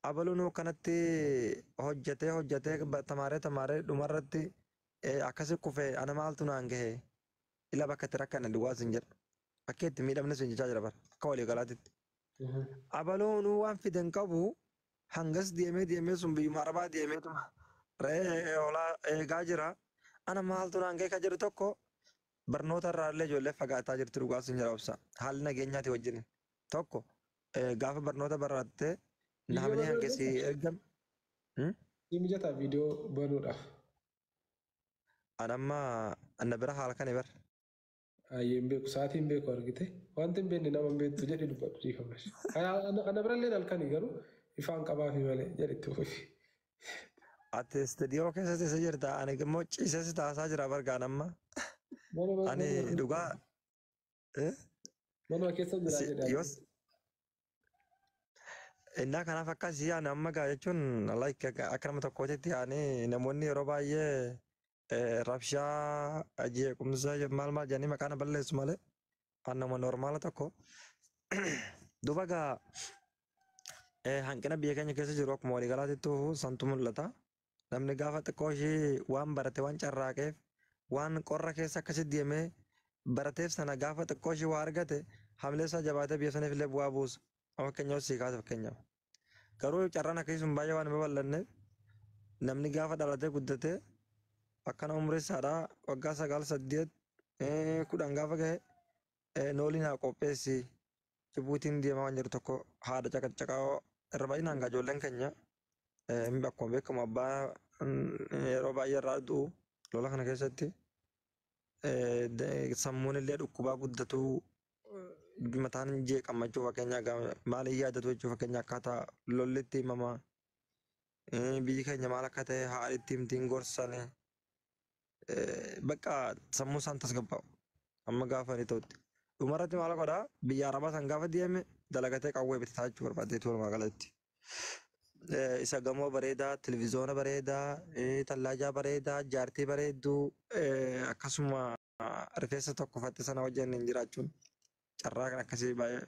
abaluun kanatti hojjetee tamaree dhumarratti akkasi kufee ana maaltu naan gahe ila bakka itti rakkanne duwwaa sin jedhu akka itti miidhamne sin jechaa jira bara akka walii galaatitti. Abaluun waan fiden qabu hangas deemee sun biyyuma arabaa deemeetuma re'ee hoolaa eegaa jira. Ana maaltu naan gahe ka jedhu tokko barnoota irraallee ijoollee fagaataa jirti dhugaa sin jira obsa haalli nageenyaati wajjin tokko gaafa barnoota barattee Video namni banuu hangasii ergam. ni mijataa video banuudhaaf. Anamma anna bira haala kan bar. Ayyeen beeku sa'aatiin beeku argite wanti hin beekne nama hin beektu jedhe dubbadhu dhiifamas. Ana birallee halkanii garuu ifaan qabaa fi malee jedhetti ofiif. Ati istiidiyoo keessatti isa jirta ani immoo ciisee taasaa jira bargaan amma. Ani dhugaa. Manuma keessa jira jedha. Yoos. Innaa kanaaf akkasii ani amma gaa jechuun akka nama tokkootitti ani namoonni yeroo baay'ee rabshaa jeequmsa maal jedhanii maqaan balleessu malee an nama normaala tokko. Duuba gaa hanqina biyya keenya keessa jiru akkuma waliigalaatittu santu mul'ata. Namni gaafa xiqqoo ishee waan barate waan carraaqeef waan qorra keessa akkasitti deemee barateef sana gaafa xiqqoo ishee waa argate hamilee isaa jabaatee biyya saniif illee bu'aa buusa. Fakkeenyaaf sii kaasa fakkeenyaaf. Garuu carraan akkasii sun baay'ee waan hin babal'anneef namni gaafa dhalatee guddatee akkana umurii isaadhaa waggaa 9-8 gaafa gahe nooliin haa qopheessi Jibuutiin deemaa waan jiru tokko haadha caqacaqaa irra baay'inaan ijoolleen keenya akkuma beekamu abbaa yeroo baay'ee irraa du'u lola kana keessatti sammuun illee dhukkubaa guddatuu mataan jeeqammachuu fakkeenyaa maaliin yaadatu jechuu fakkeenyaa akkaataa lolli itti himamaa biyyi keenya maal akka ta'e haadhitti himtiin gorsanii bakka sammuu isaan tasgabbaa'u amma gaafa ni ta'utti. Dhumarratti maal godhaa biyya arabaa san gaafa deeme dalagatee qawwee bitataa jechuu barbaadeetu walumaa galatti. Isa gamoo bareedaa, televizoona bareedaa, tallaajaa bareedaa, jaartii bareedduu akkasuma rifeensa tokko fatte sana wajjin hin jiraachuun carraa kan akkasii baay'ee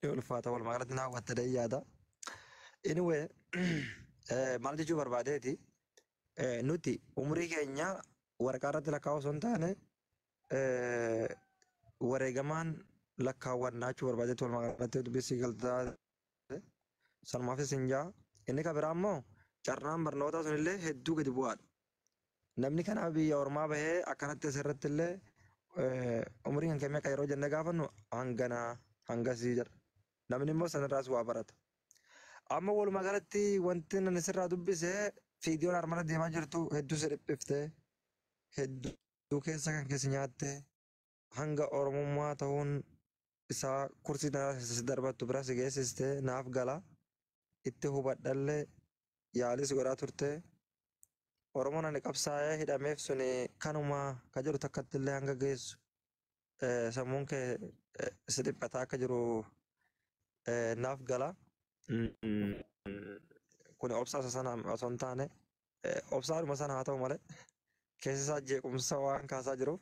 ni ulfaata walumaa galatti na hawwattee yaada. Anyway maal jechuu barbaadeeti nuti umurii keenya waraqaa irratti lakkaa'uu osoo hin taane wareegamaan lakkaawwannaa jechuu barbaadeetu walumaa galatti dubbisii galtaa sanumaafis hin jaa. Inni kan biraa immoo carraan barnootaa sunillee hedduu gadi bu'aadha. Namni kanaaf biyya ormaa bahee akkanatti asirratti illee umurii kan kenname akka yeroo jennee gaafannu hangasii jedha. Namni immoo sanarraas waa barata. Amma walumaa galatti wanti nan asirraa dubbise fiidiyoon armana deemaa jirtu hedduu si dhiphiftee hedduu keessa kan keessa nyaattee hanga oromummaa ta'uun isaa kursii si darbattu bira si geessistee naaf gala itti hubadhallee yaalis godhaa turte oromoon ani qabsaa'ee hidhameef suni kanuma ka jedhu takkatti illee hanga geessu sammuun kee si dhiphataa akka jiru naaf gala. Kun obsaa sana osoo hin taane obsaadhuma sana haa ta'u malee keessa isaa jeequmsa waan kaasaa jiruuf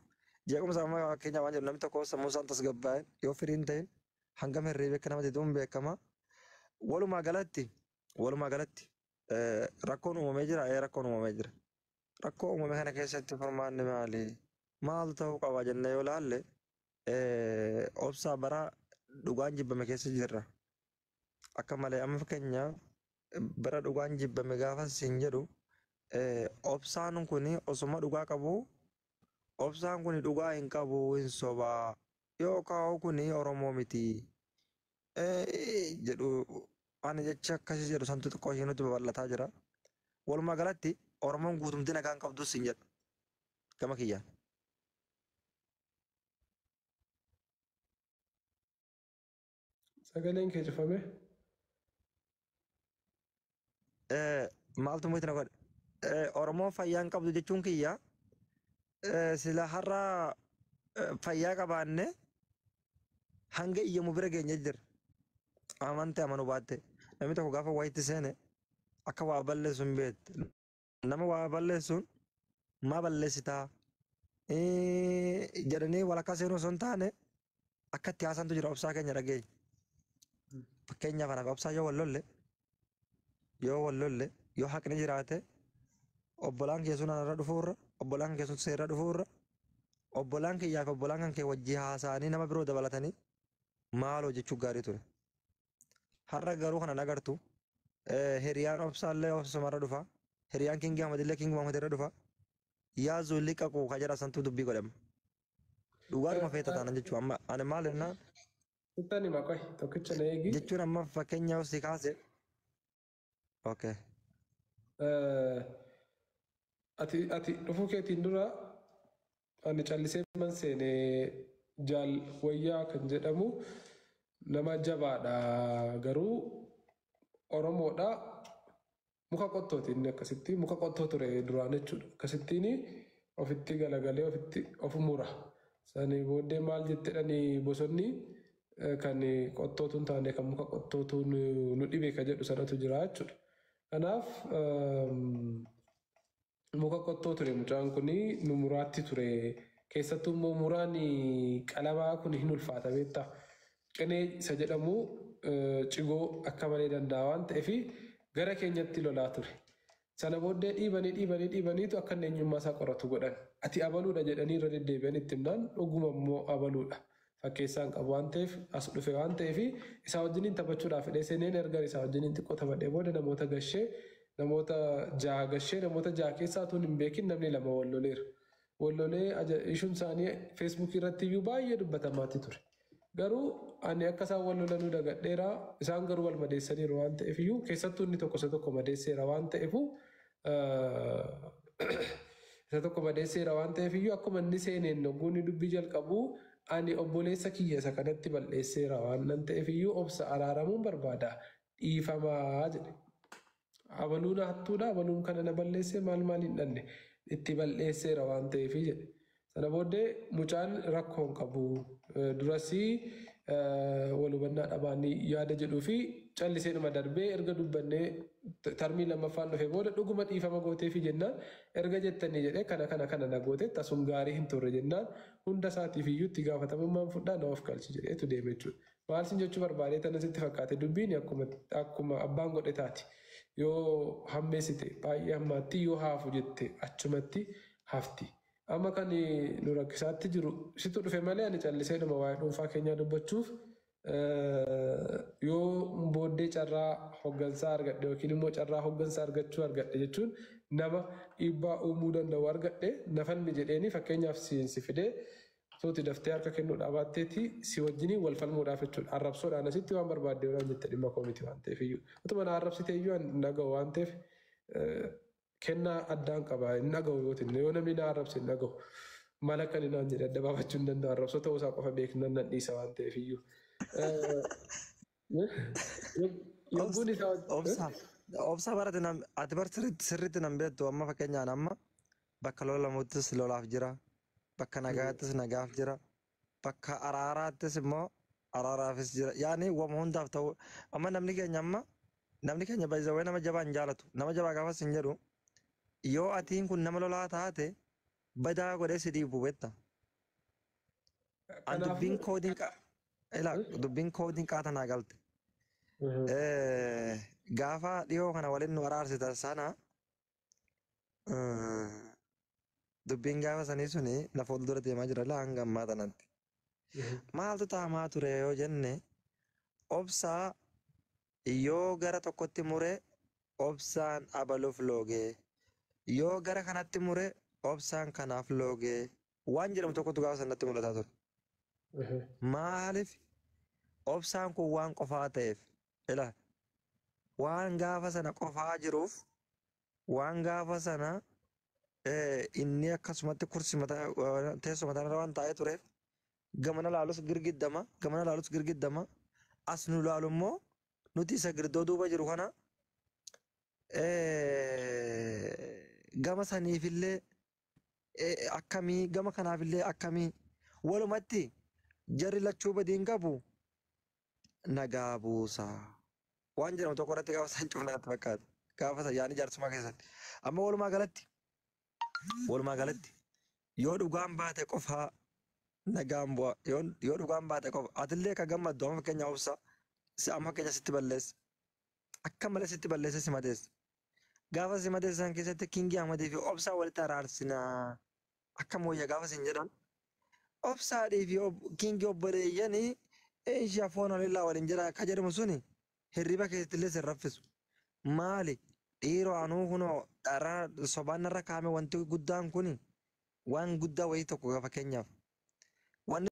jeequmsa amma fakkeenyaa waan jedhu namni tokko sammuu isaan tasgabbaa'e yoo firiin ta'in hangam hirriibee akka namatti ta'uun beekama. Walumaa galatti rakkoon uumamee jira rakkoon uumamee jira. Rakkoo uumame kana keessatti furmaanni maal ta'uu qaba jennee yoo laalle obsaa bara dhugaan jibbame keessa jirra. Akka malee amma fakkeenyaaf bara dhugaan jibbame gaafa siin jedhu obsaan kun osuma dhugaa qabu obsaan kun dhugaa hin qabu hin sobaa yookaan kun oromoo miti jedhu ani jecha akkasii jedhu santu xiqqoo ishee nutti babal'ataa jira. Walumaa galatti oromoon guutumti nagaan qabdus hin jedhu gama kiyyaan. Sagaleen kee cufame. Maaltu muitina godhe oromoon fayyaan qabdu jechuun kiyya sila har'a fayyaa qabaanne hanga iyyamu bira geenye jira. Amante amanu baatte namni tokko gaafa wayitti seene akka waa balleessu hin beekne nama waa balleessuun maa balleessitaa jedhanii walakkaa seenuu osoo hin taane akka itti haasantu jira obsaa keenya dhageenya. Fakkeenyaaf anaaf obsaa yoo wal lolle yoo wal lolle yoo haqni jiraate obbolaan kee sun anarra dhufuurra obbolaan kee sun seerra dhufuurra obbolaan kiyyaa fi obbolaan kan kee wajjii haasa'anii nama biroo dabalatanii maaloo jechuu gaarii ture. Har'a garuu kana nagartu hiriyaan obsaallee obsumarra dhufa hiriyaan Kingi Ahmadillee Kingi Ahmadirra dhufa yaazuu liqaquu ka jedha santuu dubbii godhama. Dhugaadhuma feeta taanan jechuudha amma ani maal jennaan Sittani maqaa tokkicha na eegi. jechuun amma fakkeenya si kaase. Okay. Ati dhufuu keetiin dura ani callisee man seenee jaal wayyaa kan jedhamu nama jabaadha garuu Oromoodha muka qottooti inni akkasitti muka qottoo ture duraan jechuudha akkasittiin ofitti galagalee ofitti of mura sanii booddee maal jettedhani bosonni kan qottootu hin taane kan muka qottootu nu dhibe ka jedhu sanatu jira jechuudha. Kanaaf muka qottoo ture mucaan kun nu muraatti ture keessattuu immoo muraan qalamaa kun hin ulfaata beektaa qinee isa jedhamu cigoo akka malee danda'a waan ta'eef gara keenyatti lolaa ture. Sana booddee dhiibaniitu akka eenyummaa isaa qoratu godhan. Ati abaluudha jedhanii irra deddeebi'an itti himnaan dhuguma immoo abaluudha. Fakkeessaan qabu waan ta'eef as dhufe waan ta'eef isaa wajjiniin taphachuudhaaf hidhee seeneen erga isaa wajjiniin xiqqoo taphadhee booda namoota gashee namoota jaha gashee namoota jaha keessaa tuun hin beekin namni lama walloleera. Wallolee ishuun isaanii feesbuukii irratti iyyuu baay'ee dubbatamaatti ture. Garuu ani akka isaan wallolanuu dagadheera isaan garuu wal madeessaniiru waan ta'eef iyyuu keessattuu inni tokko isa tokko madeesseera waan ta'eef isa tokko madeesseera waan ta'eef iyyuu akkuma inni seeneen ogguun dubbii jalqabu ani obboleessa kiyya isa kanatti balleesseera waan ta'eef iyyuu obsa araaramuun barbaada dhiifamaa jedhe. Abaluun hattuudha abaluun kana na balleessee maal hin dhanne itti balleesseera waan ta'eef jedhe. Sana booddee mucaan rakkoo hin qabu durasii wal hubannaa dhabaanii yaada jedhuu fi calliseenuma darbee erga dubbannee tarmii lammaffaan dhufe booda dhuguma dhiifama gooteefi jennaan erga jettanii jedhee kana na goote tasuun gaarii hin turre jennaan hunda isaatiif iyyuu itti gaafatamummaan fudhaa na of galchi jedheetu deeme jechuudha. Maal sin jechuu barbaadee tana sitti fakkaate dubbiin akkuma abbaan godhe taati. Yoo hammeessite baay'ee hammaatti yoo haafu jette achumatti hafti. Amma kan nu rakkisaatti jiru situ dhufe malee ani callisee nama waa'ee dhuunfaa keenyaa dubbachuuf yoo booddee carraa hoggansaa argadhe yookiin immoo carraa hoggansaa argachuu argadhe jechuun nama dhiibbaa uumuu danda'u argadhe nafalmi jedheeni fakkeenyaaf si fidee sooti daftee harka kennuudhaa baatteeti si wajjinii wal falmuudhaaf jechuudha. Arrabsoodhaan asitti waan barbaadde waan jette dhimma koomiti waan ta'eef iyyuu. Utuma na arrabsite iyyuu naga'u waan ta'eef kennaa addaan qaba hin naga'u yoo namni na arrabse hin naga'u. Maal akka inni naan jedhe adda baafachuu hin danda'u arrabsoo ta'uu isaa qofa beeknan nan dhiisa waan ta'eef iyyuu. Obsa barate ati bar sirriitti nan beektu amma fakkeenyaan amma bakka lola lamuuttis lolaaf jira. Bakka nagaattis nagaaf jira. Bakka araaraattis immoo araaraafis jira. Yaani wama hundaaf ta'u amma namni keenya baay'isawee nama jabaa hin jaalatu. Nama jabaa gaafas hin jedhu yoo atiin kun nama lolaa taate badaa godhee si dhiibu beekta. An dubbiin koodiin qaatanaa galte. Gaafa dhiyoo kana waliin nu araarsita sana dubbiin gaafa sanii suni na fuuldura deemaa jira hanga ammaa tanatti. Maaltu taamaa ture yoo jenne obsaa yoo gara tokkotti mure obsaan abaluuf loogee yoo gara kanatti mure obsaan kanaaf loogee waan jedhamu tokkotu gaafa sanatti mul'ataa ture. Maaliif obsaan kun waan qofaa ta'eef ila waan gaafa sana qofaa jiruuf waan gaafa sana inni akkasumatti kursi teessoo mataarra waan taa'ee tureef gamana laalus girgiddama as nu laalu immoo nuti isa girdoo duuba jiru kana gama saniifillee akkamii gama kanaafillee akkamii walumatti jarri lachuu badiin qabu nagaa buusaa waan jedhamu tokko irratti gaafa san cufnaatti fakkaata gaafa yaani jaarsummaa keessatti amma walumaa galatti yoo dhugaan baate qofaa nagaan bu'a yoo dhugaan baate qofa atillee ka gammaddu amma fakkeenya obsa amma fakkeenya sitti balleessa akka malee sitti balleessa simateessa. Gaafa simateessan keessatti Kiingii Ahmadii fi obsaa walitti araarsinaa akka mooyya gaafa sin jedhan. Obsaadhii fi Kiingii obboleeyyanii ishee foon olillaa waliin jira akka jedhamu suni hirriba keessatti illee sin raffisu. Maali? Dhiiroo anuu kunoo dharaa sobaan irra kaa'ame wanti guddaan kuni waan guddaa wayii tokko fakkeenyaaf. Wanni